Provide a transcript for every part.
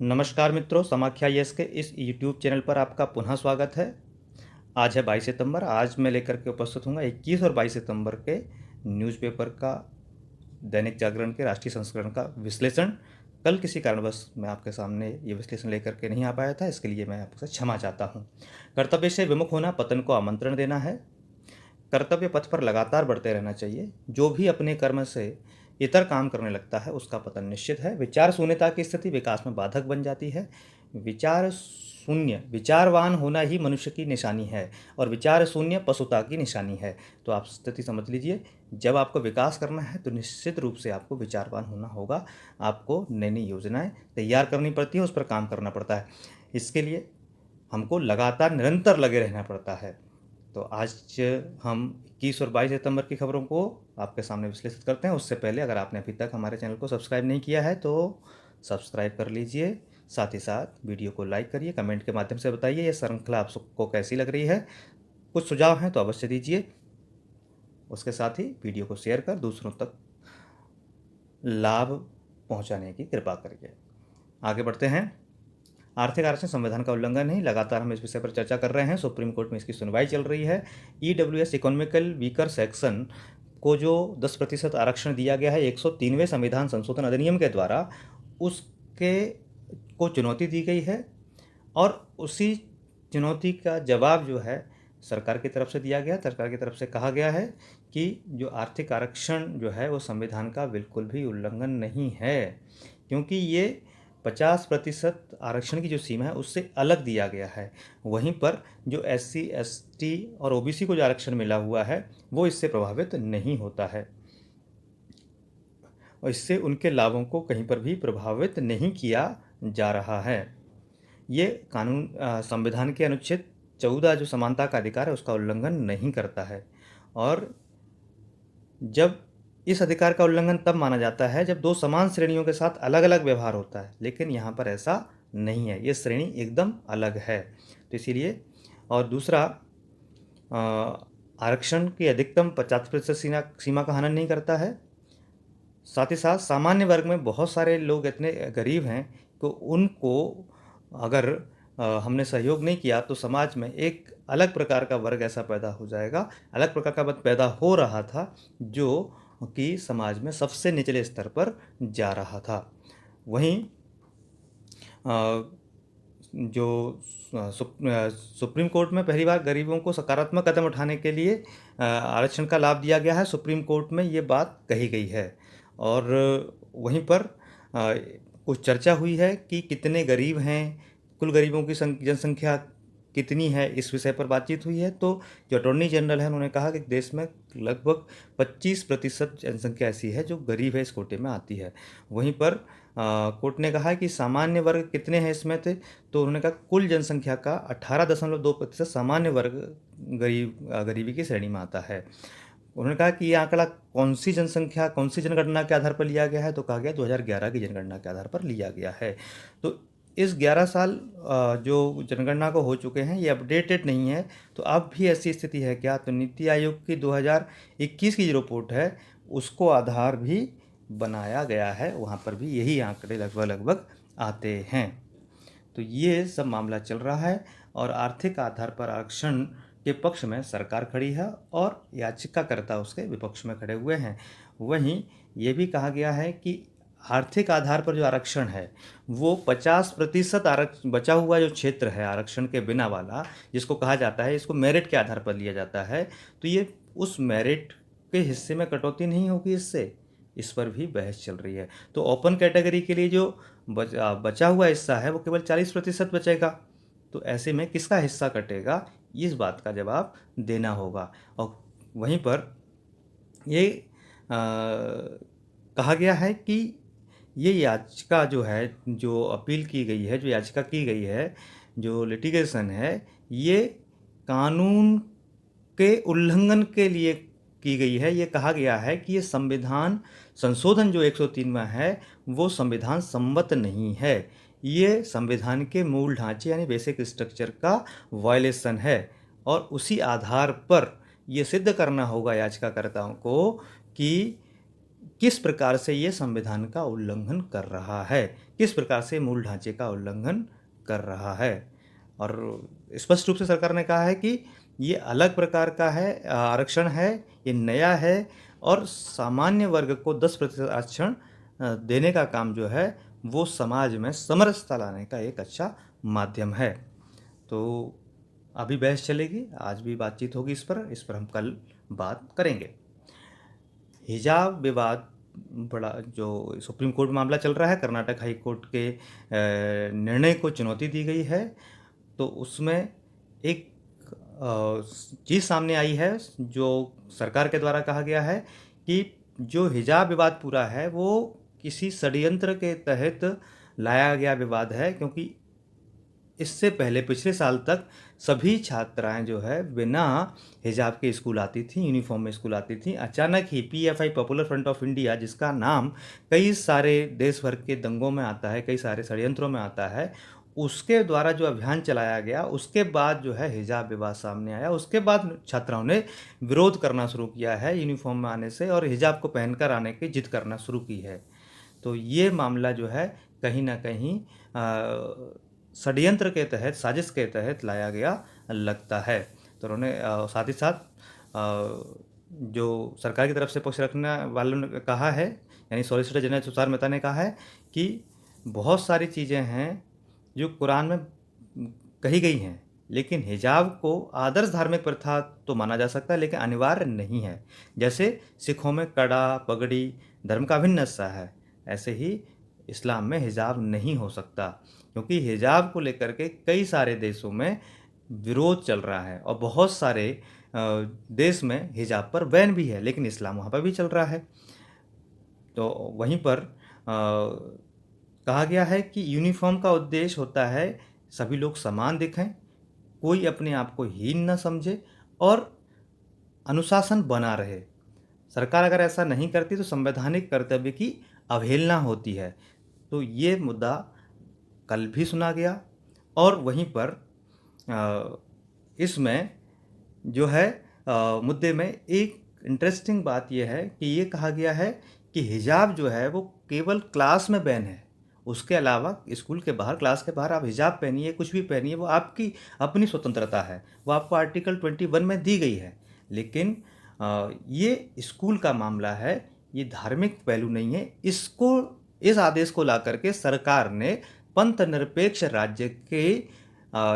नमस्कार मित्रों, समाख्या यस के इस यूट्यूब चैनल पर आपका पुनः स्वागत है। आज है 22 सितंबर। आज मैं लेकर के उपस्थित हूँ 21 और 22 सितंबर के न्यूज़पेपर का, दैनिक जागरण के राष्ट्रीय संस्करण का विश्लेषण। कल किसी कारणवश मैं आपके सामने ये विश्लेषण लेकर के नहीं आ पाया था, इसके लिए मैं आपसे क्षमा चाहता हूँ। कर्तव्य से विमुख होना पतन को आमंत्रण देना है। कर्तव्य पथ पर लगातार बढ़ते रहना चाहिए। जो भी अपने कर्म से इतर काम करने लगता है उसका पतन निश्चित है। विचार शून्यता की स्थिति विकास में बाधक बन जाती है। विचार शून्य, विचारवान होना ही मनुष्य की निशानी है और विचार शून्य पशुता की निशानी है। तो आप स्थिति समझ लीजिए, जब आपको विकास करना है तो निश्चित रूप से आपको विचारवान होना होगा। आपको नई नई योजनाएं तैयार करनी पड़ती हैं, उस पर काम करना पड़ता है। इसके लिए हमको लगातार निरंतर लगे रहना पड़ता है। तो आज हम 21 और 22 सितंबर की खबरों को आपके सामने विश्लेषित करते हैं। उससे पहले अगर आपने अभी तक हमारे चैनल को सब्सक्राइब नहीं किया है तो सब्सक्राइब कर लीजिए। साथ ही साथ वीडियो को लाइक करिए, कमेंट के माध्यम से बताइए ये श्रृंखला आप सबको कैसी लग रही है। कुछ सुझाव हैं तो अवश्य दीजिए। उसके साथ ही वीडियो को शेयर कर दूसरों तक लाभ पहुंचाने की कृपा करिए। आगे बढ़ते हैं। आर्थिक आरक्षण संविधान का उल्लंघन नहीं, लगातार हम इस विषय पर चर्चा कर रहे हैं। सुप्रीम कोर्ट में इसकी सुनवाई चल रही है। ईडब्ल्यूएस इकोनॉमिकल वीकर सेक्शन को जो 10% आरक्षण दिया गया है 103वें संविधान संशोधन अधिनियम के द्वारा, उसके को चुनौती दी गई है और उसी चुनौती का जवाब जो है सरकार की तरफ से दिया गया। सरकार की तरफ से कहा गया है कि जो आर्थिक आरक्षण जो है वो संविधान का बिल्कुल भी उल्लंघन नहीं है, क्योंकि ये 50% आरक्षण की जो सीमा है उससे अलग दिया गया है। वहीं पर जो SC, ST और OBC को जो आरक्षण मिला हुआ है वो इससे प्रभावित नहीं होता है और इससे उनके लाभों को कहीं पर भी प्रभावित नहीं किया जा रहा है। ये कानून संविधान के अनुच्छेद 14 जो समानता का अधिकार है उसका उल्लंघन नहीं करता है। और जब इस अधिकार का उल्लंघन तब माना जाता है जब दो समान श्रेणियों के साथ अलग अलग व्यवहार होता है, लेकिन यहाँ पर ऐसा नहीं है। ये श्रेणी एकदम अलग है। तो इसीलिए, और दूसरा, आरक्षण की अधिकतम 50% सीमा का हनन नहीं करता है। साथ ही साथ सामान्य वर्ग में बहुत सारे लोग इतने गरीब हैं तो उनको अगर हमने सहयोग नहीं किया तो समाज में एक अलग प्रकार का वर्ग ऐसा पैदा हो जाएगा, अलग प्रकार का वर्ग पैदा हो रहा था जो कि समाज में सबसे निचले स्तर पर जा रहा था। वहीं जो सुप्रीम कोर्ट में पहली बार गरीबों को सकारात्मक कदम उठाने के लिए आरक्षण का लाभ दिया गया है। सुप्रीम कोर्ट में ये बात कही गई है और वहीं पर कुछ चर्चा हुई है कि कितने गरीब हैं, कुल गरीबों की जनसंख्या कितनी है, इस विषय पर बातचीत हुई है। तो जो अटॉर्नी जनरल है उन्होंने कहा कि देश में लगभग 25% जनसंख्या ऐसी है जो गरीब है, इस कोटे में आती है। वहीं पर कोर्ट ने कहा कि सामान्य वर्ग कितने हैं इसमें थे, तो उन्होंने कहा कुल जनसंख्या का 18.2% सामान्य वर्ग गरीबी की श्रेणी में आता है। उन्होंने कहा कि ये आंकड़ा कौन सी जनसंख्या, कौन सी जनगणना के आधार पर लिया गया है, तो कहा गया 2011 की जनगणना के आधार पर लिया गया है। तो इस 11 साल जो जनगणना को हो चुके हैं ये अपडेटेड नहीं है। तो अब भी ऐसी स्थिति है क्या? तो नीति आयोग की 2021 की जो रिपोर्ट है उसको आधार भी बनाया गया है, वहाँ पर भी यही आंकड़े लगभग आते हैं। तो ये सब मामला चल रहा है और आर्थिक आधार पर आरक्षण के पक्ष में सरकार खड़ी है और याचिकाकर्ता उसके विपक्ष में खड़े हुए हैं। वहीं ये भी कहा गया है कि आर्थिक आधार पर जो आरक्षण है वो 50% आरक्षण, बचा हुआ जो क्षेत्र है आरक्षण के बिना वाला, जिसको कहा जाता है, इसको मेरिट के आधार पर लिया जाता है। तो ये उस मेरिट के हिस्से में कटौती नहीं होगी इससे, इस पर भी बहस चल रही है। तो ओपन कैटेगरी के लिए जो बचा हुआ हिस्सा है वो केवल 40% बचेगा। तो ऐसे में किसका हिस्सा कटेगा, इस बात का जवाब देना होगा। और वहीं पर ये कहा गया है कि ये याचिका जो है, जो अपील की गई है, जो याचिका की गई है, जो लिटिगेशन है, ये कानून के उल्लंघन के लिए की गई है। ये कहा गया है कि ये संविधान संशोधन जो 103 है वो संविधान सम्मत नहीं है, ये संविधान के मूल ढांचे यानी बेसिक स्ट्रक्चर का वायलेशन है। और उसी आधार पर ये सिद्ध करना होगा याचिकाकर्ताओं को कि किस प्रकार से ये संविधान का उल्लंघन कर रहा है, किस प्रकार से मूल ढांचे का उल्लंघन कर रहा है। और स्पष्ट रूप से सरकार ने कहा है कि ये अलग प्रकार का है, आरक्षण है, ये नया है और सामान्य वर्ग को 10% आरक्षण देने का काम जो है वो समाज में समरसता लाने का एक अच्छा माध्यम है। तो अभी बहस चलेगी, आज भी बातचीत होगी इस पर हम कल बात करेंगे। हिजाब विवाद बड़ा जो सुप्रीम कोर्ट मामला चल रहा है, कर्नाटक हाई कोर्ट के निर्णय को चुनौती दी गई है। तो उसमें एक चीज़ सामने आई है जो सरकार के द्वारा कहा गया है कि जो हिजाब विवाद पूरा है वो किसी षड्यंत्र के तहत लाया गया विवाद है, क्योंकि इससे पहले पिछले साल तक सभी छात्राएं जो है बिना हिजाब के स्कूल आती थी, यूनिफॉर्म में स्कूल आती थी। अचानक ही PFI popular front of India, जिसका नाम कई सारे देश भर के दंगों में आता है, कई सारे षड्यंत्रों में आता है, उसके द्वारा जो अभियान चलाया गया उसके बाद जो है हिजाब विवाद सामने आया। उसके बाद छात्राओं ने विरोध करना शुरू किया है यूनिफॉर्म में आने से और हिजाब को पहनकर आने की जिद करना शुरू की है। तो ये मामला जो है कहीं ना कहीं षड्यंत्र के तहत, साजिश के तहत लाया गया लगता है। तो उन्होंने साथ ही साथ जो सरकार की तरफ से पक्ष रखने वालों ने कहा है, यानी सॉलिसिटर जनरल तुषार मेहता ने कहा है कि बहुत सारी चीज़ें हैं जो कुरान में कही गई हैं, लेकिन हिजाब को आदर्श धार्मिक प्रथा तो माना जा सकता है लेकिन अनिवार्य नहीं है। जैसे सिखों में कड़ा, पगड़ी धर्म का अभिन्न हिस्सा है, ऐसे ही इस्लाम में हिजाब नहीं हो सकता, क्योंकि हिजाब को लेकर के कई सारे देशों में विरोध चल रहा है और बहुत सारे देश में हिजाब पर बैन भी है, लेकिन इस्लाम वहाँ पर भी चल रहा है। तो वहीं पर कहा गया है कि यूनिफॉर्म का उद्देश्य होता है सभी लोग समान दिखें, कोई अपने आप को हीन न समझे और अनुशासन बना रहे। सरकार अगर ऐसा नहीं करती तो संवैधानिक कर्तव्य की अवहेलना होती है। तो ये मुद्दा कल भी सुना गया और वहीं पर इसमें जो है मुद्दे में एक इंटरेस्टिंग बात यह है कि ये कहा गया है कि हिजाब जो है वो केवल क्लास में बैन है, उसके अलावा स्कूल के बाहर, क्लास के बाहर आप हिजाब पहनिए, कुछ भी पहनिए, वो आपकी अपनी स्वतंत्रता है, वो आपको आर्टिकल 21 में दी गई है। लेकिन ये स्कूल का मामला है, ये धार्मिक पहलू नहीं है। इस आदेश को ला करके सरकार ने पंथ निरपेक्ष राज्य के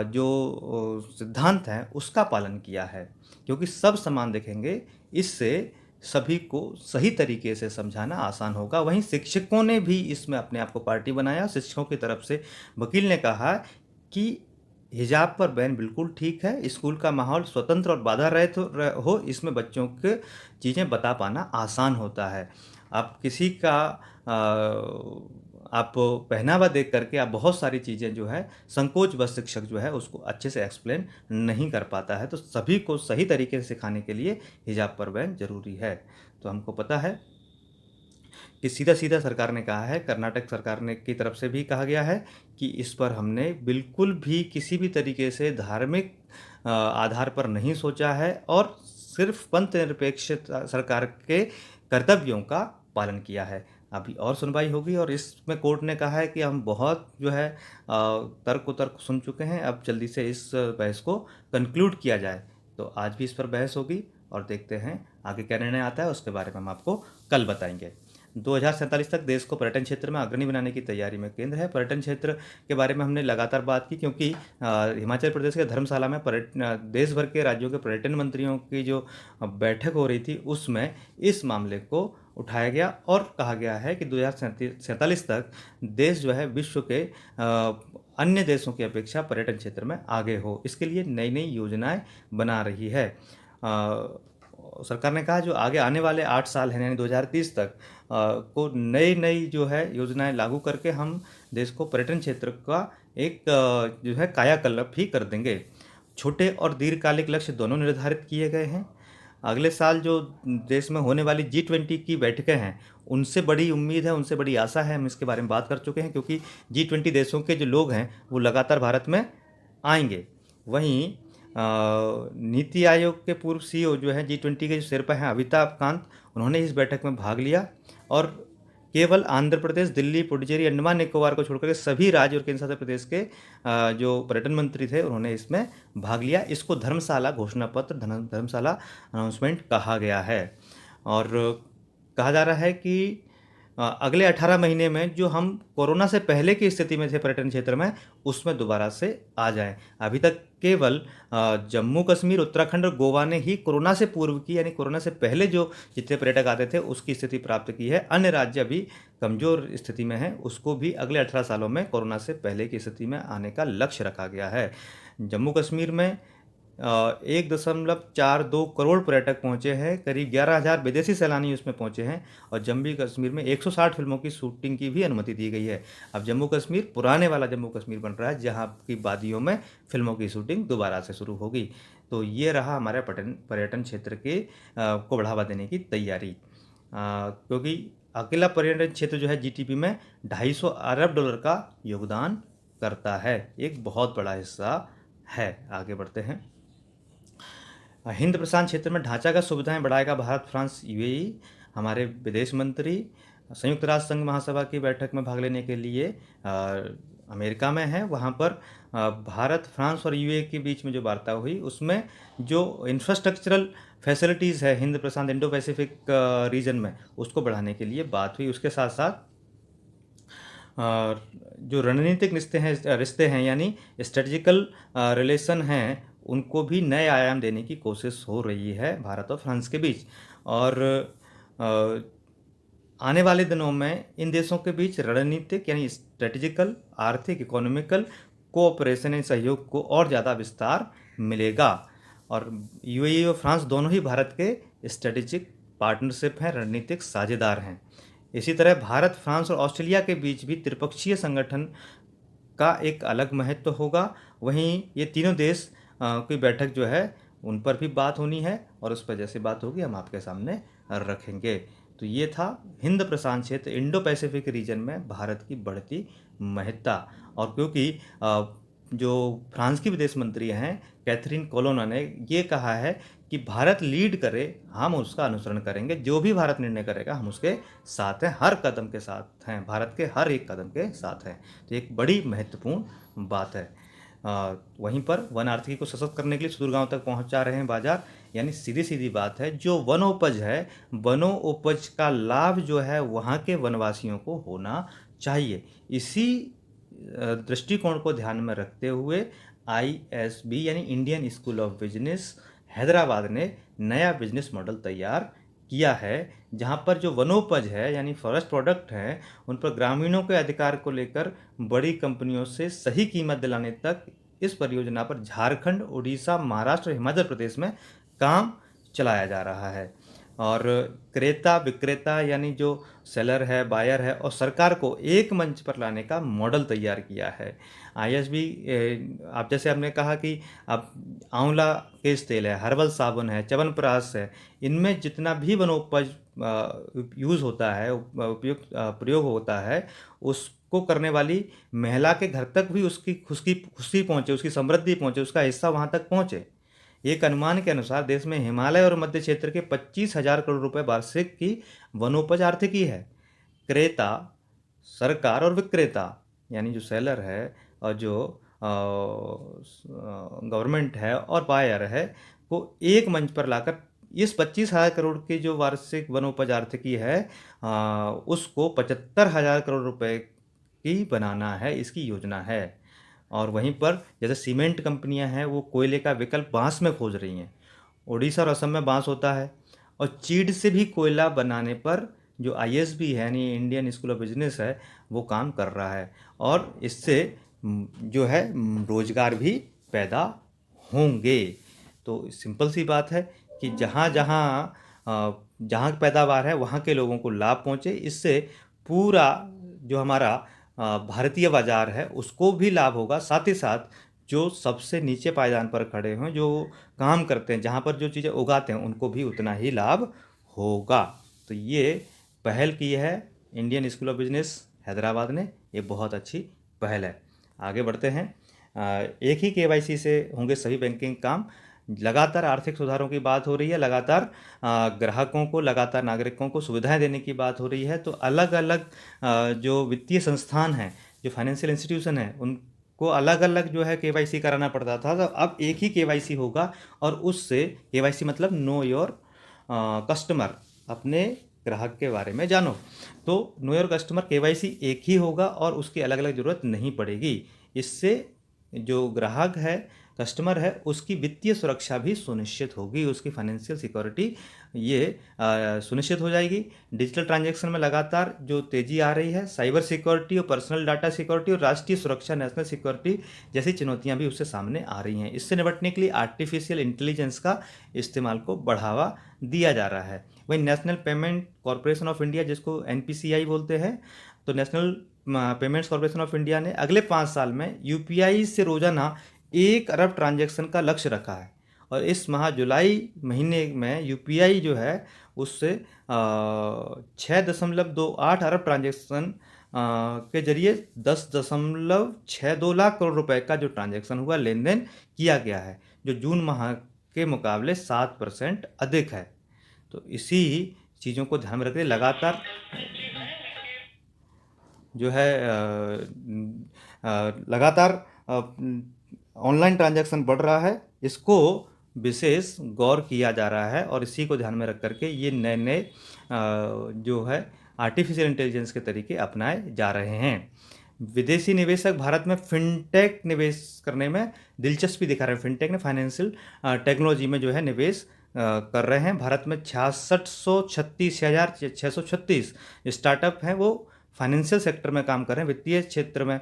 जो सिद्धांत हैं उसका पालन किया है, क्योंकि सब समान दिखेंगे, इससे सभी को सही तरीके से समझाना आसान होगा। वहीं शिक्षकों ने भी इसमें अपने आप को पार्टी बनाया। शिक्षकों की तरफ से वकील ने कहा कि हिजाब पर बैन बिल्कुल ठीक है, स्कूल का माहौल स्वतंत्र और बाधा रहित हो, इसमें बच्चों के चीज़ें बता पाना आसान होता है। आप किसी का आप पहनावा देख करके आप बहुत सारी चीज़ें जो है संकोच बस शिक्षक जो है उसको अच्छे से एक्सप्लेन नहीं कर पाता है। तो सभी को सही तरीके से सिखाने के लिए हिजाब पर बैन जरूरी है। तो हमको पता है कि सीधा सीधा सरकार ने कहा है, कर्नाटक सरकार ने की तरफ से भी कहा गया है कि इस पर हमने बिल्कुल भी किसी भी तरीके से धार्मिक आधार पर नहीं सोचा है और सिर्फ पंथ निरपेक्ष सरकार के कर्तव्यों का पालन किया है। अभी और सुनवाई होगी और इसमें कोर्ट ने कहा है कि हम बहुत जो है तर्क सुन चुके हैं, अब जल्दी से इस बहस को कंक्लूड किया जाए। तो आज भी इस पर बहस होगी और देखते हैं आगे क्या निर्णय आता है, उसके बारे में हम आपको कल बताएंगे। 2047 तक देश को पर्यटन क्षेत्र में अग्रणी बनाने की तैयारी में केंद्र है। पर्यटन क्षेत्र के बारे में हमने लगातार बात की, क्योंकि हिमाचल प्रदेश के धर्मशाला में देश भर के राज्यों के पर्यटन मंत्रियों की जो बैठक हो रही थी उसमें इस मामले को उठाया गया और कहा गया है कि 2047 तक देश जो है विश्व के अन्य देशों की अपेक्षा पर्यटन क्षेत्र में आगे हो, इसके लिए नई नई योजनाएं बना रही है। सरकार ने कहा जो आगे आने वाले 8 साल हैं, यानी 2030 तक को नई जो है योजनाएं लागू करके हम देश को पर्यटन क्षेत्र का एक जो है कायाकल्प ही कर देंगे। छोटे और दीर्घकालिक लक्ष्य दोनों निर्धारित किए गए हैं। अगले साल जो देश में होने वाली G20 की बैठकें हैं उनसे बड़ी उम्मीद है, उनसे बड़ी आशा है, हम इसके बारे में बात कर चुके हैं, क्योंकि G20 देशों के जो लोग हैं वो लगातार भारत में आएंगे। वहीं नीति आयोग के पूर्व सीईओ जो हैं G20 के जो शेरपा हैं अमिताभ कांत, उन्होंने इस बैठक में भाग लिया और केवल आंध्र प्रदेश, दिल्ली, पुडुचेरी, अंडमान निकोबार को छोड़कर के सभी राज्य और केंद्र शासित प्रदेश के जो पर्यटन मंत्री थे उन्होंने इसमें भाग लिया। इसको धर्मशाला घोषणा पत्र, धर्मशाला अनाउंसमेंट कहा गया है और कहा जा रहा है कि अगले 18 महीने में जो हम कोरोना से पहले की स्थिति में थे पर्यटन क्षेत्र में, उसमें दोबारा से आ जाएं। अभी तक केवल जम्मू कश्मीर, उत्तराखंड और गोवा ने ही कोरोना से पूर्व की, यानी कोरोना से पहले जो जितने पर्यटक आते थे उसकी स्थिति प्राप्त की है। अन्य राज्य अभी कमज़ोर स्थिति में हैं, उसको भी अगले 18 सालों में कोरोना से पहले की स्थिति में आने का लक्ष्य रखा गया है। जम्मू कश्मीर में 1.42 करोड़ पर्यटक पहुंचे हैं, करीब 11,000 विदेशी सैलानी उसमें पहुंचे हैं और जम्मू कश्मीर में 160 फिल्मों की शूटिंग की भी अनुमति दी गई है। अब जम्मू कश्मीर पुराने वाला जम्मू कश्मीर बन रहा है, जहां की वादियों में फिल्मों की शूटिंग दोबारा से शुरू होगी। तो ये रहा हमारे पर्यटन क्षेत्र के को बढ़ावा देने की तैयारी, क्योंकि अकेला पर्यटन क्षेत्र जो है जीडीपी में $250 अरब का योगदान करता है, एक बहुत बड़ा हिस्सा है। आगे बढ़ते हैं। हिंद प्रशांत क्षेत्र में ढांचागत सुविधाएं बढ़ाएगा भारत, फ्रांस, यूएई। हमारे विदेश मंत्री संयुक्त राष्ट्र संघ महासभा की बैठक में भाग लेने के लिए अमेरिका में है। वहाँ पर भारत, फ्रांस और यूएई के बीच में जो वार्ता हुई उसमें जो इंफ्रास्ट्रक्चरल फैसिलिटीज़ है हिंद प्रशांत इंडो पैसिफिक रीजन में, उसको बढ़ाने के लिए बात हुई। उसके साथ साथ जो रणनीतिक रिश्ते हैं यानी स्ट्रेटजिकल रिलेशन हैं, उनको भी नए आयाम देने की कोशिश हो रही है भारत और फ्रांस के बीच। और आने वाले दिनों में इन देशों के बीच रणनीतिक यानी स्ट्रेटजिकल, आर्थिक, इकोनॉमिकल कोऑपरेशन यानी सहयोग को और ज़्यादा विस्तार मिलेगा। और यूएई और फ्रांस दोनों ही भारत के स्ट्रेटेजिक पार्टनरशिप हैं, रणनीतिक साझेदार हैं। इसी तरह भारत, फ्रांस और ऑस्ट्रेलिया के बीच भी त्रिपक्षीय संगठन का एक अलग महत्व होगा। वहीं ये तीनों देश की बैठक जो है उन पर भी बात होनी है और उस पर जैसे बात होगी हम आपके सामने रखेंगे। तो ये था हिंद प्रशांत क्षेत्र, इंडो पैसिफिक रीजन में भारत की बढ़ती महत्ता। और क्योंकि जो फ्रांस की विदेश मंत्री हैं कैथरीन कोलोना ने ये कहा है कि भारत लीड करे, हम उसका अनुसरण करेंगे, जो भी भारत निर्णय करेगा हम उसके साथ हैं, हर कदम के साथ हैं, भारत के हर एक कदम के साथ हैं। तो एक बड़ी महत्वपूर्ण बात है। वहीं पर वन आर्थिकी को सशक्त करने के लिए सुदूर गांव तक पहुंचा रहे हैं बाजार, यानी सीधी सीधी बात है, जो वनोपज है, वनोपज का लाभ जो है वहाँ के वनवासियों को होना चाहिए। इसी दृष्टिकोण को ध्यान में रखते हुए ISB यानी Indian school of business Hyderabad ने नया बिजनेस मॉडल तैयार किया है, जहां पर जो वनोपज है यानी फॉरेस्ट प्रोडक्ट हैं उन पर ग्रामीणों के अधिकार को लेकर बड़ी कंपनियों से सही कीमत दिलाने तक इस परियोजना पर झारखंड, उड़ीसा, महाराष्ट्र, हिमाचल प्रदेश में काम चलाया जा रहा है। और क्रेता विक्रेता यानी जो सेलर है, बायर है और सरकार को एक मंच पर लाने का मॉडल तैयार किया है। ISB, आप जैसे आपने कहा कि अब आंवला केश तेल है, हर्बल साबुन है, च्यवनप्राश है, इनमें जितना भी वनोपज यूज़ होता है, उपयुक्त प्रयोग होता है, उसको करने वाली महिला के घर तक भी उसकी खुशी पहुँचे, उसकी समृद्धि पहुँचे, उसका हिस्सा वहाँ तक पहुँचे। एक अनुमान के अनुसार देश में हिमालय और मध्य क्षेत्र के 25,000 करोड़ रुपए वार्षिक की वनोपज आर्थिकी है। क्रेता, सरकार और विक्रेता यानी जो सेलर है और जो गवर्नमेंट है और बायर है को एक मंच पर लाकर इस 25,000 करोड़ की जो वार्षिक वनोपज आर्थिकी है उसको 75,000 करोड़ रुपए की बनाना है, इसकी योजना है। और वहीं पर जैसे सीमेंट कंपनियां हैं वो कोयले का विकल्प बांस में खोज रही हैं। उड़ीसा और असम में बांस होता है और चीड़ से भी कोयला बनाने पर जो ISB है यानी इंडियन स्कूल ऑफ बिजनेस है वो काम कर रहा है और इससे जो है रोजगार भी पैदा होंगे। तो सिंपल सी बात है कि जहाँ जहाँ जहाँ पैदावार है वहाँ के लोगों को लाभ पहुँचे, इससे पूरा जो हमारा भारतीय बाजार है उसको भी लाभ होगा। साथ ही साथ जो सबसे नीचे पायदान पर खड़े हैं, जो काम करते हैं, जहाँ पर जो चीज़ें उगाते हैं, उनको भी उतना ही लाभ होगा। तो ये पहल की है Indian school of business Hyderabad ने, ये बहुत अच्छी पहल है। आगे बढ़ते हैं। एक ही केवाईसी से होंगे सभी बैंकिंग काम। लगातार आर्थिक सुधारों की बात हो रही है, लगातार ग्राहकों को, लगातार नागरिकों को सुविधाएं देने की बात हो रही है। तो अलग अलग जो वित्तीय संस्थान हैं, जो फाइनेंशियल इंस्टीट्यूशन हैं, उनको अलग अलग जो है केवाईसी कराना पड़ता था। तो अब एक ही केवाईसी होगा और उससे केवाईसी मतलब नो योर कस्टमर, अपने ग्राहक के बारे में जानो। तो नो योर कस्टमर केवाईसी एक ही होगा और उसकी अलग अलग ज़रूरत नहीं पड़ेगी। इससे जो ग्राहक है, कस्टमर है, उसकी वित्तीय सुरक्षा भी सुनिश्चित होगी, उसकी फाइनेंशियल सिक्योरिटी ये सुनिश्चित हो जाएगी। डिजिटल ट्रांजैक्शन में लगातार जो तेज़ी आ रही है, साइबर सिक्योरिटी और पर्सनल डाटा सिक्योरिटी और राष्ट्रीय सुरक्षा, नेशनल सिक्योरिटी जैसी चुनौतियां भी उससे सामने आ रही हैं। इससे निपटने के लिए आर्टिफिशियल इंटेलिजेंस का इस्तेमाल को बढ़ावा दिया जा रहा है। वहीं national payment corporation of India, जिसको NPCI बोलते हैं, तो national payments corporation of India ने अगले 5 साल में UPI से रोजाना 1 अरब ट्रांजैक्शन का लक्ष्य रखा है। और इस माह जुलाई महीने में UPI जो है उससे 6.28 अरब ट्रांजैक्शन के जरिए 10.62 लाख करोड़ रुपए का जो ट्रांजैक्शन हुआ, लेन देन किया गया है, जो जून माह के मुकाबले 7% अधिक है। तो इसी चीज़ों को ध्यान में रखते लगातार जो है लगातार ऑनलाइन ट्रांजैक्शन बढ़ रहा है, इसको विशेष गौर किया जा रहा है। और इसी को ध्यान में रख करके ये नए नए जो है आर्टिफिशियल इंटेलिजेंस के तरीके अपनाए जा रहे हैं। विदेशी निवेशक भारत में फिनटेक निवेश करने में दिलचस्पी दिखा रहे हैं। फिनटेक ने फाइनेंशियल टेक्नोलॉजी में जो है निवेश कर रहे हैं। भारत में 6636 स्टार्टअप हैं, वो फाइनेंशियल सेक्टर में काम कर रहे हैं, वित्तीय क्षेत्र में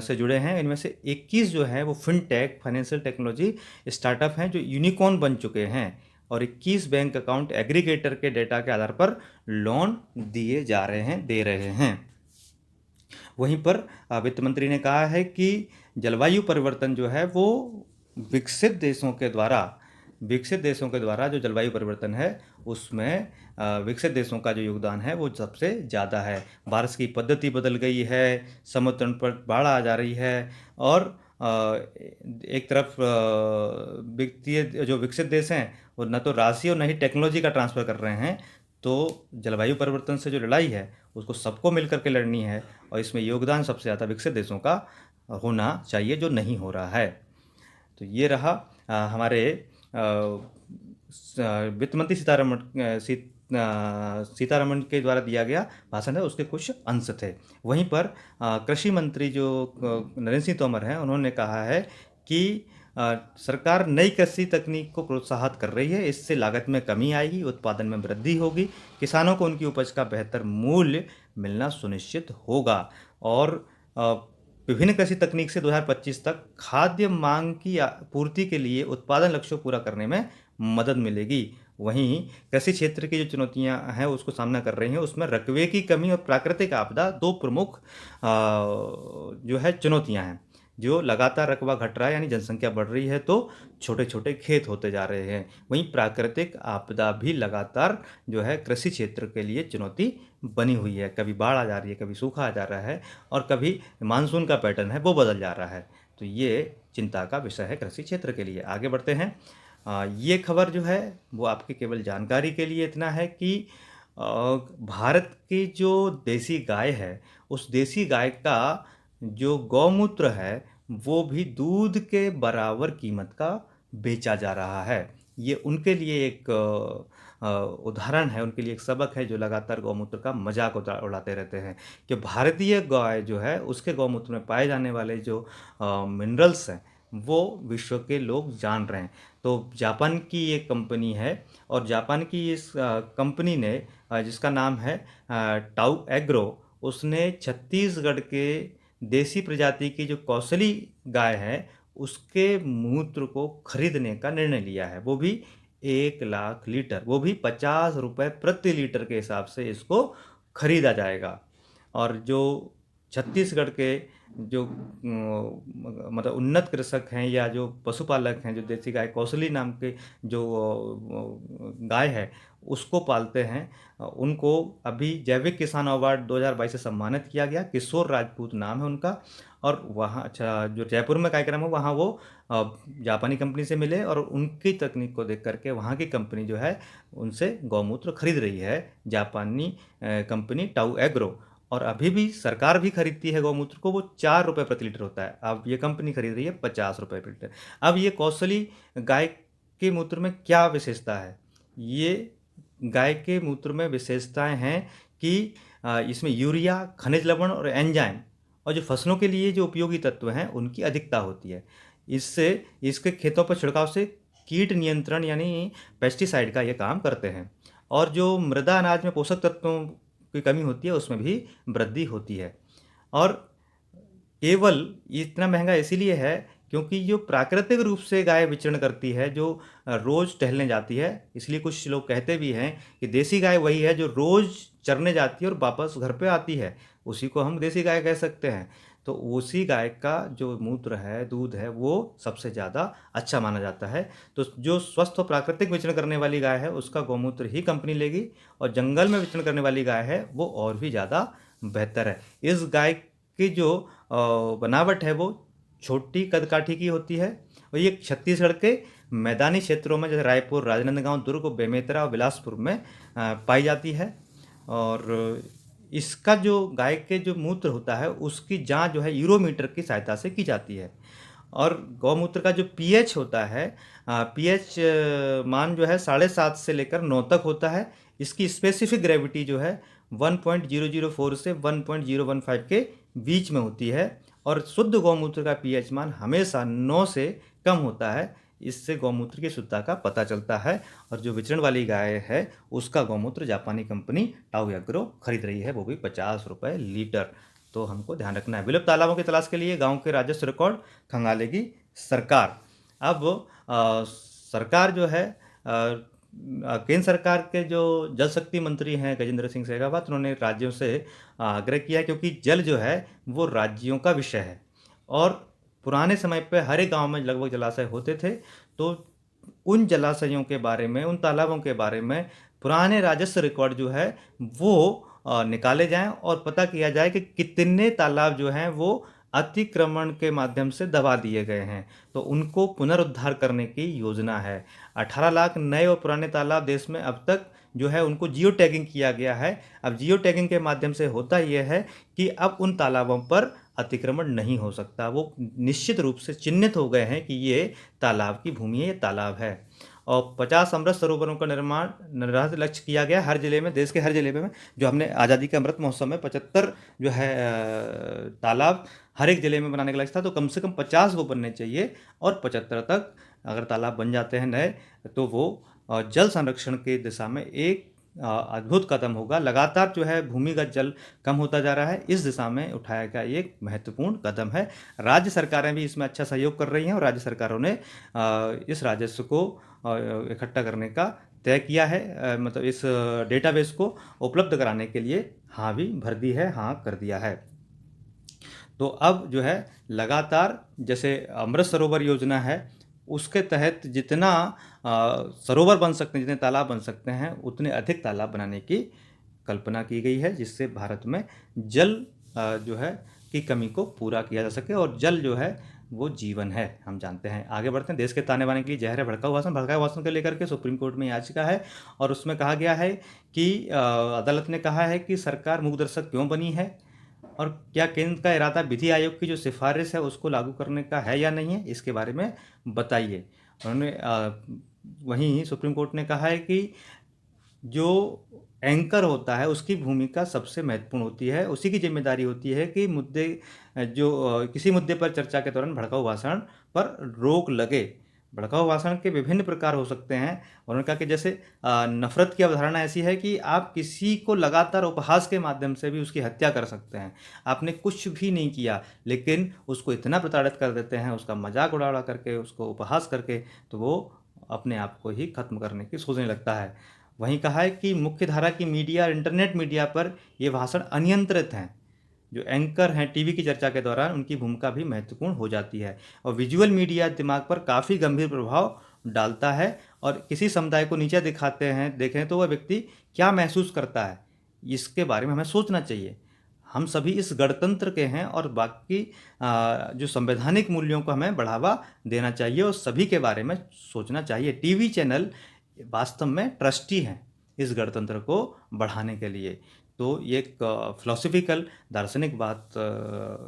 से जुड़े हैं। इनमें से 21 जो है वो फिनटेक फाइनेंशियल टेक्नोलॉजी स्टार्टअप हैं जो यूनिकॉर्न बन चुके हैं। और 21 बैंक अकाउंट एग्रीगेटर के डेटा के आधार पर लोन दिए जा रहे हैं, दे रहे हैं। वहीं पर वित्त मंत्री ने कहा है कि जलवायु परिवर्तन जो है वो विकसित देशों के द्वारा जो जलवायु परिवर्तन है उसमें विकसित देशों का जो योगदान है वो सबसे ज़्यादा है। बारिश की पद्धति बदल गई है, समुद्र तट पर बाढ़ आ जा रही है, और एक तरफ वित्तीय जो विकसित देश हैं वो न तो राशि और न ही टेक्नोलॉजी का ट्रांसफ़र कर रहे हैं। तो जलवायु परिवर्तन से जो लड़ाई है उसको सबको मिलकर के लड़नी है, और इसमें योगदान सबसे ज़्यादा विकसित देशों का होना चाहिए, जो नहीं हो रहा है। तो ये रहा हमारे वित्त मंत्री सीतारमण के द्वारा दिया गया भाषण है, उसके कुछ अंश थे। वहीं पर कृषि मंत्री जो नरेंद्र सिंह तोमर हैं, उन्होंने कहा है कि सरकार नई कृषि तकनीक को प्रोत्साहित कर रही है। इससे लागत में कमी आएगी, उत्पादन में वृद्धि होगी, किसानों को उनकी उपज का बेहतर मूल्य मिलना सुनिश्चित होगा। और विभिन्न कृषि तकनीक से 2025 तक खाद्य मांग की पूर्ति के लिए उत्पादन लक्ष्यों को पूरा करने में मदद मिलेगी। वहीं कृषि क्षेत्र की जो चुनौतियां हैं उसको सामना कर रही हैं, उसमें रकबे की कमी और प्राकृतिक आपदा 2 प्रमुख जो है चुनौतियां हैं। जो लगातार रकबा घट रहा है, यानी जनसंख्या बढ़ रही है तो छोटे छोटे खेत होते जा रहे हैं। वहीं प्राकृतिक आपदा भी लगातार जो है कृषि क्षेत्र के लिए चुनौती बनी हुई है। कभी बाढ़ आ जा रही है, कभी सूखा आ जा रहा है, और कभी मानसून का पैटर्न है वो बदल जा रहा है। तो ये चिंता का विषय है कृषि क्षेत्र के लिए। आगे बढ़ते हैं। ये खबर जो है वो आपकी केवल जानकारी के लिए इतना है कि भारत की जो देसी गाय है, उस देसी गाय का जो गौमूत्र है वो भी दूध के बराबर कीमत का बेचा जा रहा है। ये उनके लिए एक उदाहरण है, उनके लिए एक सबक है, जो लगातार गौमूत्र का मजाक उड़ाते रहते हैं कि भारतीय गाय जो है उसके गौमूत्र में पाए जाने वाले जो मिनरल्स हैं वो विश्व के लोग जान रहे हैं। तो जापान की एक कंपनी है, और जापान की इस कंपनी ने जिसका नाम है टाउ एग्रो, उसने छत्तीसगढ़ के देसी प्रजाति की जो कौशली गाय है उसके मूत्र को खरीदने का निर्णय लिया है। वो भी 1 लाख लीटर, वो भी 50 रुपये प्रति लीटर के हिसाब से इसको खरीदा जाएगा। और जो छत्तीसगढ़ के जो मतलब उन्नत कृषक हैं या जो पशुपालक हैं, जो देसी गाय कौशली नाम के जो गाय है उसको पालते हैं, उनको अभी जैविक किसान अवार्ड 2022 से सम्मानित किया गया। किशोर राजपूत नाम है उनका। और वहाँ अच्छा जो जयपुर में कार्यक्रम है वहाँ वो जापानी कंपनी से मिले और उनकी तकनीक को देख करके वहाँ की कंपनी जो है उनसे गौमूत्र खरीद रही है, जापानी कंपनी टाउ एग्रो। और अभी भी सरकार भी खरीदती है गौमूत्र को, वो 4 रुपये प्रति लीटर होता है। अब ये कंपनी खरीद रही है 50 रुपये प्रति लीटर। अब ये कौशली गाय के मूत्र में क्या विशेषता है? ये गाय के मूत्र में विशेषताएं हैं कि इसमें यूरिया, खनिज लवण और एंजाइम और जो फसलों के लिए जो उपयोगी तत्व हैं उनकी अधिकता होती है। इससे इसके खेतों पर छिड़काव से कीट नियंत्रण यानी पेस्टिसाइड का ये काम करते हैं। और जो मृदा अनाज में पोषक तत्वों की कमी होती है उसमें भी वृद्धि होती है। और केवल इतना महंगा इसीलिए है क्योंकि जो प्राकृतिक रूप से गाय विचरण करती है, जो रोज़ टहलने जाती है, इसलिए कुछ लोग कहते भी हैं कि देसी गाय वही है जो रोज़ चरने जाती है और वापस घर पे आती है, उसी को हम देसी गाय कह सकते हैं। तो उसी गाय का जो मूत्र है, दूध है, वो सबसे ज़्यादा अच्छा माना जाता है। तो जो स्वस्थ और प्राकृतिक विचरण करने वाली गाय है उसका गौमूत्र ही कंपनी लेगी, और जंगल में विचरण करने वाली गाय है वो और भी ज़्यादा बेहतर है। इस गाय की जो बनावट है वो छोटी कदकाठी की होती है और ये छत्तीसगढ़ के मैदानी क्षेत्रों में जैसे रायपुर, राजनांदगांव, दुर्ग, बेमेतरा और बिलासपुर में पाई जाती है। और इसका जो गाय के जो मूत्र होता है उसकी जांच जो है यूरोमीटर की सहायता से की जाती है। और गौमूत्र का जो पीएच होता है, पीएच मान जो है 7.5 से लेकर 9 तक होता है। इसकी स्पेसिफिक ग्रेविटी जो है 1.004 से 1.015 के बीच में होती है। और शुद्ध गौमूत्र का पीएच मान हमेशा 9 से कम होता है। इससे गौमूत्र की शुद्धता का पता चलता है। और जो विचरण वाली गाय है उसका गौमूत्र जापानी कंपनी टाउ एग्रो खरीद रही है, वो भी 50 रुपये लीटर। तो हमको ध्यान रखना है। विलुप्त तालाबों की तलाश के लिए गांव के राजस्व रिकॉर्ड खंगालेगी सरकार। अब सरकार जो है केंद्र सरकार के जो जल शक्ति मंत्री हैं गजेंद्र सिंह शेखावत, उन्होंने राज्यों से आग्रह किया क्योंकि जल जो है वो राज्यों का विषय है। और पुराने समय पे हर एक गांव में लगभग जलाशय होते थे। तो उन जलाशयों के बारे में, उन तालाबों के बारे में पुराने राजस्व रिकॉर्ड जो है वो निकाले जाएं और पता किया जाए कि कितने तालाब जो हैं वो अतिक्रमण के माध्यम से दबा दिए गए हैं। तो उनको पुनरुद्धार करने की योजना है। 18 लाख नए और पुराने तालाब देश में अब तक जो है उनको जियो टैगिंग किया गया है। अब जियो टैगिंग के माध्यम से होता यह है कि अब उन तालाबों पर अतिक्रमण नहीं हो सकता। वो निश्चित रूप से चिन्हित हो गए हैं कि ये तालाब की भूमि है, ये तालाब है। और 50 अमृत सरोवरों का निर्माण निर्धारित लक्ष्य किया गया हर जिले में, देश के हर जिले में। जो हमने आज़ादी के अमृत महोत्सव में 75 जो है तालाब हर एक जिले में बनाने का लक्ष्य था, तो कम से कम 50 वो बनने चाहिए। और 75 तक अगर तालाब बन जाते हैं नए तो वो जल संरक्षण की दिशा में एक अद्भुत कदम होगा। लगातार जो है भूमिगत जल कम होता जा रहा है, इस दिशा में उठाया गया एक महत्वपूर्ण कदम है। राज्य सरकारें भी इसमें अच्छा सहयोग कर रही हैं और राज्य सरकारों ने इस राजस्व को इकट्ठा करने का तय किया है, मतलब इस डेटाबेस को उपलब्ध कराने के लिए हाँ भी भर दी है, हाँ कर दिया है। तो अब जो है लगातार जैसे अमृत सरोवर योजना है उसके तहत जितना सरोवर बन सकते हैं, जितने तालाब बन सकते हैं उतने अधिक तालाब बनाने की कल्पना की गई है, जिससे भारत में जल जो है की कमी को पूरा किया जा सके। और जल जो है वो जीवन है, हम जानते हैं। आगे बढ़ते हैं। देश के ताने बाने के लिए जहर है भड़काऊ भाषण। भड़काऊ भाषण को लेकर के सुप्रीम कोर्ट में याचिका है और उसमें कहा गया है कि अदालत ने कहा है कि सरकार मूक दर्शक क्यों बनी है और क्या केंद्र का इरादा विधि आयोग की जो सिफारिश है उसको लागू करने का है या नहीं है, इसके बारे में बताइए। उन्होंने वहीं सुप्रीम कोर्ट ने कहा है कि जो एंकर होता है उसकी भूमिका सबसे महत्वपूर्ण होती है, उसी की जिम्मेदारी होती है कि मुद्दे जो किसी मुद्दे पर चर्चा के दौरान भड़काऊ भाषण पर रोक लगे। भड़काऊ भाषण के विभिन्न प्रकार हो सकते हैं। उन्होंने कहा कि जैसे नफरत की अवधारणा ऐसी है कि आप किसी को लगातार उपहास के माध्यम से भी उसकी हत्या कर सकते हैं। आपने कुछ भी नहीं किया लेकिन उसको इतना प्रताड़ित कर देते हैं, उसका मजाक उड़ा करके, उसको उपहास करके, तो वो अपने आप को ही खत्म करने की सोचने लगता है। वहीं कहा है कि मुख्य धारा की मीडिया और इंटरनेट मीडिया पर ये भाषण अनियंत्रित हैं। जो एंकर हैं टीवी की चर्चा के दौरान, उनकी भूमिका भी महत्वपूर्ण हो जाती है। और विजुअल मीडिया दिमाग पर काफ़ी गंभीर प्रभाव डालता है, और किसी समुदाय को नीचा दिखाते हैं देखें तो वह व्यक्ति क्या महसूस करता है, इसके बारे में हमें सोचना चाहिए। हम सभी इस गणतंत्र के हैं, और बाकी जो संवैधानिक मूल्यों को हमें बढ़ावा देना चाहिए और सभी के बारे में सोचना चाहिए। टीवी चैनल वास्तव में ट्रस्टी हैं इस गणतंत्र को बढ़ाने के लिए। तो ये एक फिलोसफिकल दार्शनिक बात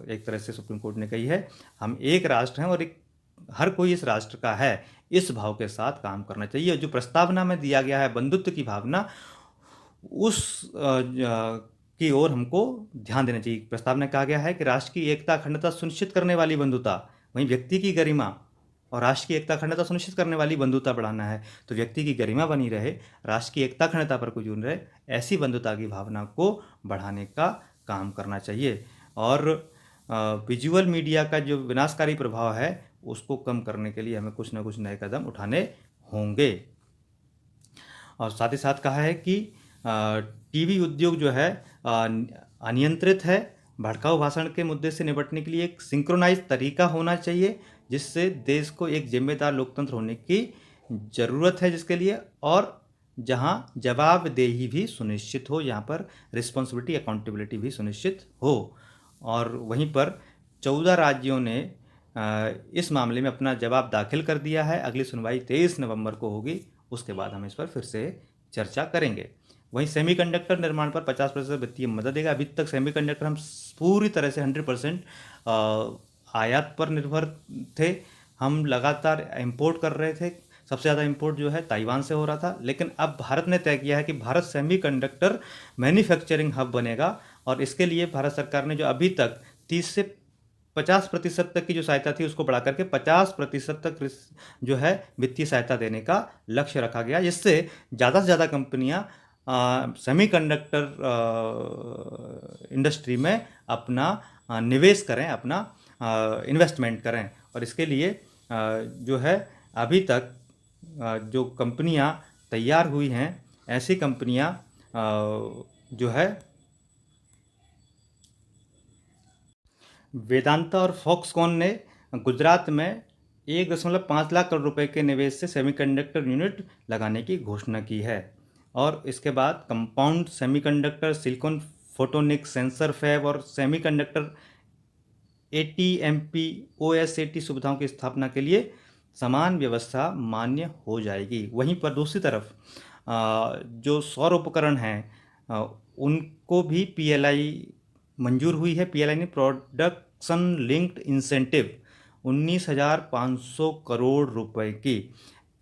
एक तरह से सुप्रीम कोर्ट ने कही है। हम एक राष्ट्र हैं और हर कोई इस राष्ट्र का है, इस भाव के साथ काम करना चाहिए। जो प्रस्तावना में दिया गया है बंधुत्व की भावना, उस की ओर हमको ध्यान देना चाहिए। प्रस्तावना में कहा गया है कि राष्ट्र की एकता अखंडता सुनिश्चित करने वाली बंधुता, वहीं व्यक्ति की गरिमा और राष्ट्र की एकता अखंडता सुनिश्चित करने वाली बंधुता बढ़ाना है। तो व्यक्ति की गरिमा बनी रहे, राष्ट्र की एकता अखंडता पर कोई जुड़ रहे, ऐसी बंधुता की भावना को बढ़ाने का काम करना चाहिए। और विजुअल मीडिया का जो विनाशकारी प्रभाव है उसको कम करने के लिए हमें कुछ ना कुछ नए कदम उठाने होंगे। और साथ ही साथ कहा है कि टीवी उद्योग जो है अनियंत्रित है। भड़काऊ भाषण के मुद्दे से निपटने के लिए एक सिंक्रोनाइज तरीका होना चाहिए, जिससे देश को एक जिम्मेदार लोकतंत्र होने की ज़रूरत है जिसके लिए, और जहां जवाबदेही भी सुनिश्चित हो, यहाँ पर रिस्पॉन्सिबिलिटी अकाउंटेबिलिटी भी सुनिश्चित हो। और वहीं पर 14 राज्यों ने इस मामले में अपना जवाब दाखिल कर दिया है। अगली सुनवाई 23 नवंबर को होगी, उसके बाद हम इस पर फिर से चर्चा करेंगे। वहीं सेमीकंडक्टर निर्माण पर 50% वित्तीय मदद देगा। अभी तक सेमीकंडक्टर हम पूरी तरह से 100% आयात पर निर्भर थे। हम लगातार इंपोर्ट कर रहे थे। सबसे ज़्यादा इंपोर्ट जो है ताइवान से हो रहा था, लेकिन अब भारत ने तय किया है कि भारत सेमीकंडक्टर मैन्युफैक्चरिंग हब बनेगा। और इसके लिए भारत सरकार ने जो अभी तक 30 से 50% तक की जो सहायता थी उसको बढ़ा करके 50% तक जो है वित्तीय सहायता देने का लक्ष्य रखा गया, जिससे ज़्यादा से ज़्यादा कंपनियां सेमीकंडक्टर इंडस्ट्री में अपना निवेश करें, अपना इन्वेस्टमेंट करें। और इसके लिए जो है अभी तक जो कंपनियां तैयार हुई हैं, ऐसी कंपनियां जो है वेदांता और फॉक्सकॉन ने गुजरात में 1.5 लाख करोड़ रुपए के निवेश से सेमीकंडक्टर यूनिट लगाने की घोषणा की है। और इसके बाद compound semiconductor, silicon photonics, sensor fab और सेमीकंडक्टर ATMP OSAT सुविधाओं की स्थापना के लिए समान व्यवस्था मान्य हो जाएगी। वहीं पर दूसरी तरफ जो सौर उपकरण हैं उनको भी PLI मंजूर हुई है। PLI ने प्रोडक्शन लिंक्ड इंसेंटिव 19,500 करोड़ रुपए की,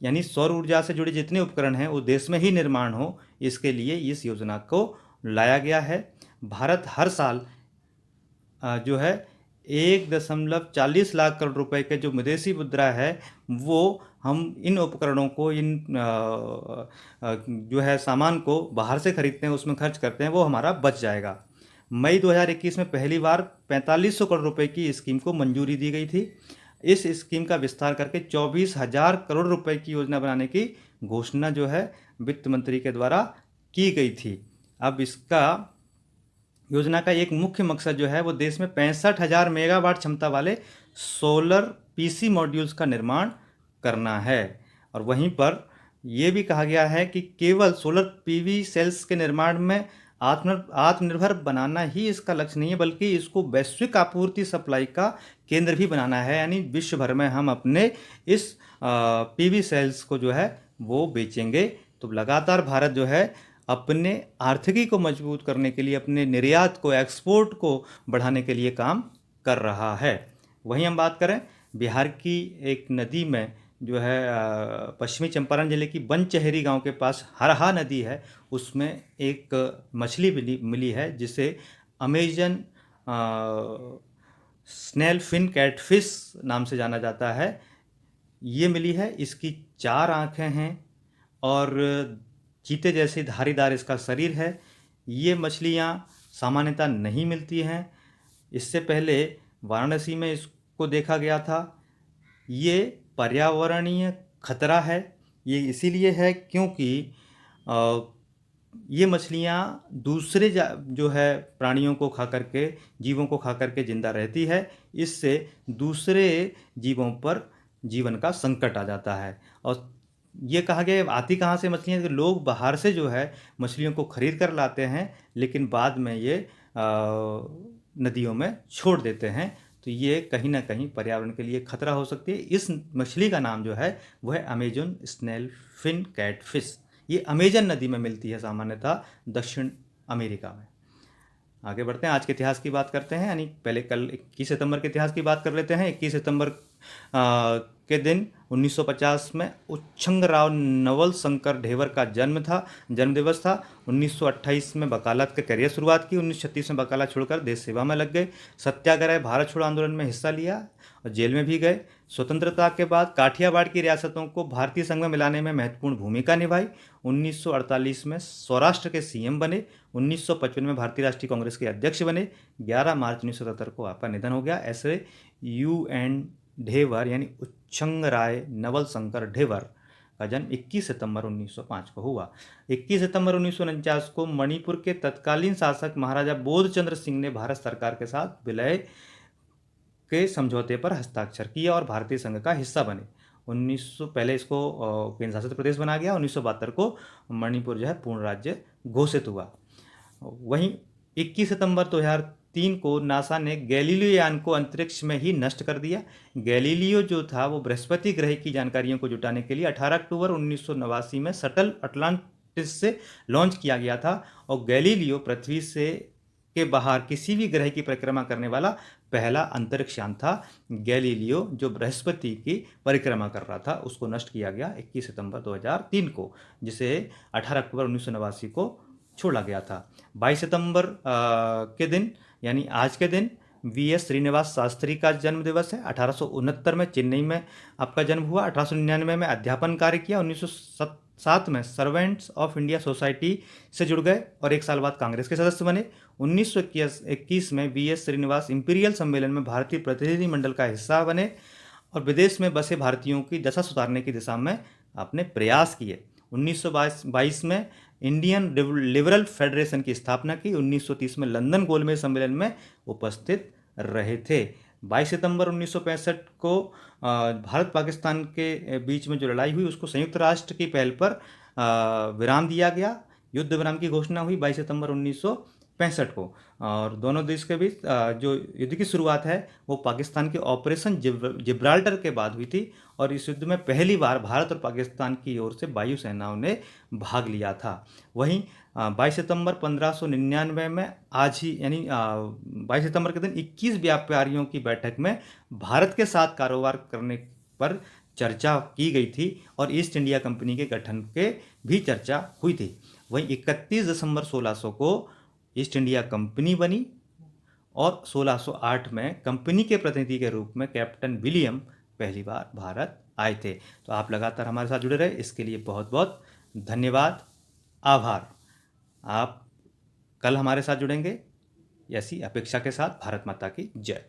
यानी सौर ऊर्जा से जुड़े जितने उपकरण हैं वो देश में ही निर्माण हो, इसके लिए इस योजना को लाया गया है। भारत हर साल जो है 1.40 लाख करोड़ रुपए के जो विदेशी मुद्रा है वो हम इन उपकरणों को, इन जो है सामान को बाहर से खरीदते हैं, उसमें खर्च करते हैं, वो हमारा बच जाएगा। मई 2021 में पहली बार 4500 करोड़ रुपए की स्कीम को मंजूरी दी गई थी। इस स्कीम का विस्तार करके 24,000 करोड़ रुपए की योजना बनाने की घोषणा जो है वित्त मंत्री के द्वारा की गई थी। अब इसका योजना का एक मुख्य मकसद जो है वो देश में 65,000 मेगावाट क्षमता वाले सोलर PC मॉड्यूल्स का निर्माण करना है। और वहीं पर यह भी कहा गया है कि केवल सोलर PV सेल्स के निर्माण में आत्मनिर्भर बनाना ही इसका लक्ष्य नहीं है, बल्कि इसको वैश्विक आपूर्ति सप्लाई का केंद्र भी बनाना है। यानी विश्व भर में हम अपने इस PV सेल्स को जो है वो बेचेंगे। तो लगातार भारत जो है अपने आर्थिकी को मजबूत करने के लिए, अपने निर्यात को, एक्सपोर्ट को बढ़ाने के लिए काम कर रहा है। वहीं हम बात करें बिहार की एक नदी में जो है पश्चिमी चंपारण जिले की बनचहरी गांव के पास हरहा नदी है, उसमें एक मछली मिली है जिसे अमेजन स्नेल फिन कैटफिश नाम से जाना जाता है। ये मिली है, इसकी 4 आँखें हैं और चीते जैसे धारीदार इसका शरीर है। ये मछलियाँ सामान्यतः नहीं मिलती हैं। इससे पहले वाराणसी में इसको देखा गया था। ये पर्यावरणीय खतरा है। ये इसीलिए है क्योंकि ये मछलियाँ दूसरे जो है प्राणियों को खा करके, जीवों को खा करके जिंदा रहती है। इससे दूसरे जीवों पर जीवन का संकट आ जाता है। और ये कहा गया है, आती कहाँ से मछलियाँ, कि लोग बाहर से जो है मछलियों को खरीद कर लाते हैं, लेकिन बाद में ये नदियों में छोड़ देते हैं। तो ये कहीं ना कहीं पर्यावरण के लिए खतरा हो सकती है। इस मछली का नाम जो है वो है अमेजन स्नेल फिन कैटफिश। ये अमेजन नदी में मिलती है सामान्यतः दक्षिण अमेरिका में। आगे बढ़ते हैं, आज के इतिहास की बात करते हैं। यानी पहले कल 21 सितंबर के इतिहास की बात कर लेते हैं। 21 सितंबर के दिन 1950 में उच्छंगराव नवल शंकर ढेबर का जन्म दिवस था। 1928 में वकालत के करियर शुरुआत की। 1936 में वकालत छोड़कर देश सेवा में लग गए। सत्याग्रह, भारत छोड़ो आंदोलन में हिस्सा लिया और जेल में भी गए। स्वतंत्रता के बाद काठियावाड़ की रियासतों को भारतीय संघ में मिलाने में महत्वपूर्ण भूमिका निभाई। 1948 में सौराष्ट्र के सीएम बने। 1955 में भारतीय राष्ट्रीय कांग्रेस के अध्यक्ष बने। 11 मार्च 1977 को आपका निधन हो गया। ऐसे UN ढेबर यानी उच्छंगराय नवल शंकर ढेबर का जन्म 21 सितंबर 1905 को हुआ। 21 सितंबर 1949 को मणिपुर के तत्कालीन शासक महाराजा बोधचंद्र सिंह ने भारत सरकार के साथ विलय के समझौते पर हस्ताक्षर किया और भारतीय संघ का हिस्सा बने। 1900 पहले इसको केंद्र शासित प्रदेश बनाया गया। 1972 को मणिपुर जो है पूर्ण राज्य घोषित हुआ। वहीं 21 सितंबर 2003 को नासा ने गैलीलियो यान को अंतरिक्ष में ही नष्ट कर दिया। गैलीलियो जो था वो बृहस्पति ग्रह की जानकारियों को जुटाने के लिए 18 अक्टूबर 1989 में शटल अटलांटिस से लॉन्च किया गया था। और गैलीलियो पृथ्वी से के बाहर किसी भी ग्रह की परिक्रमा करने वाला पहला अंतरिक्ष यान था। गैलीलियो जो बृहस्पति की परिक्रमा कर रहा था, उसको नष्ट किया गया 21 सितंबर 2003 को, जिसे 18 अक्टूबर 1989 को छोड़ा गया था। 22 सितंबर के दिन यानी आज के दिन VS श्रीनिवास शास्त्री का जन्म दिवस है। 1869 में चेन्नई में आपका जन्म हुआ। 1899 में अध्यापन कार्य किया। 1907 में सर्वेंट्स ऑफ इंडिया सोसाइटी से जुड़ गए और एक साल बाद कांग्रेस के सदस्य बने। 1921 में VS श्रीनिवास इंपीरियल सम्मेलन में भारतीय प्रतिनिधिमंडल का हिस्सा बने और विदेश में बसे भारतीयों की दशा सुधारने की दिशा में आपने प्रयास किए। 1922 में इंडियन लिबरल फेडरेशन की स्थापना की। 1930 में लंदन गोलमेज सम्मेलन में उपस्थित रहे थे। 22 सितंबर 1965 को भारत पाकिस्तान के बीच में जो लड़ाई हुई उसको संयुक्त राष्ट्र की पहल पर विराम दिया गया। युद्ध विराम की घोषणा हुई 22 सितंबर 1965 को। और दोनों देश के बीच जो युद्ध की शुरुआत है वो पाकिस्तान के ऑपरेशन जिब्राल्टर के बाद हुई थी और इस युद्ध में पहली बार भारत और पाकिस्तान की ओर से वायु सेनाओं ने भाग लिया था। वहीं 22 सितंबर 1599 में आज ही यानी 22 सितंबर के दिन 21 व्यापारियों की बैठक में भारत के साथ कारोबार करने पर चर्चा की गई थी और ईस्ट इंडिया कंपनी के गठन के भी चर्चा हुई थी। वहीं 31 दिसंबर 1600 को ईस्ट इंडिया कंपनी बनी और 1608 में कंपनी के प्रतिनिधि के रूप में कैप्टन विलियम पहली बार भारत आए थे। तो आप लगातार हमारे साथ जुड़े रहे, इसके लिए बहुत बहुत धन्यवाद, आभार। आप कल हमारे साथ जुड़ेंगे, ऐसी अपेक्षा के साथ। भारत माता की जय।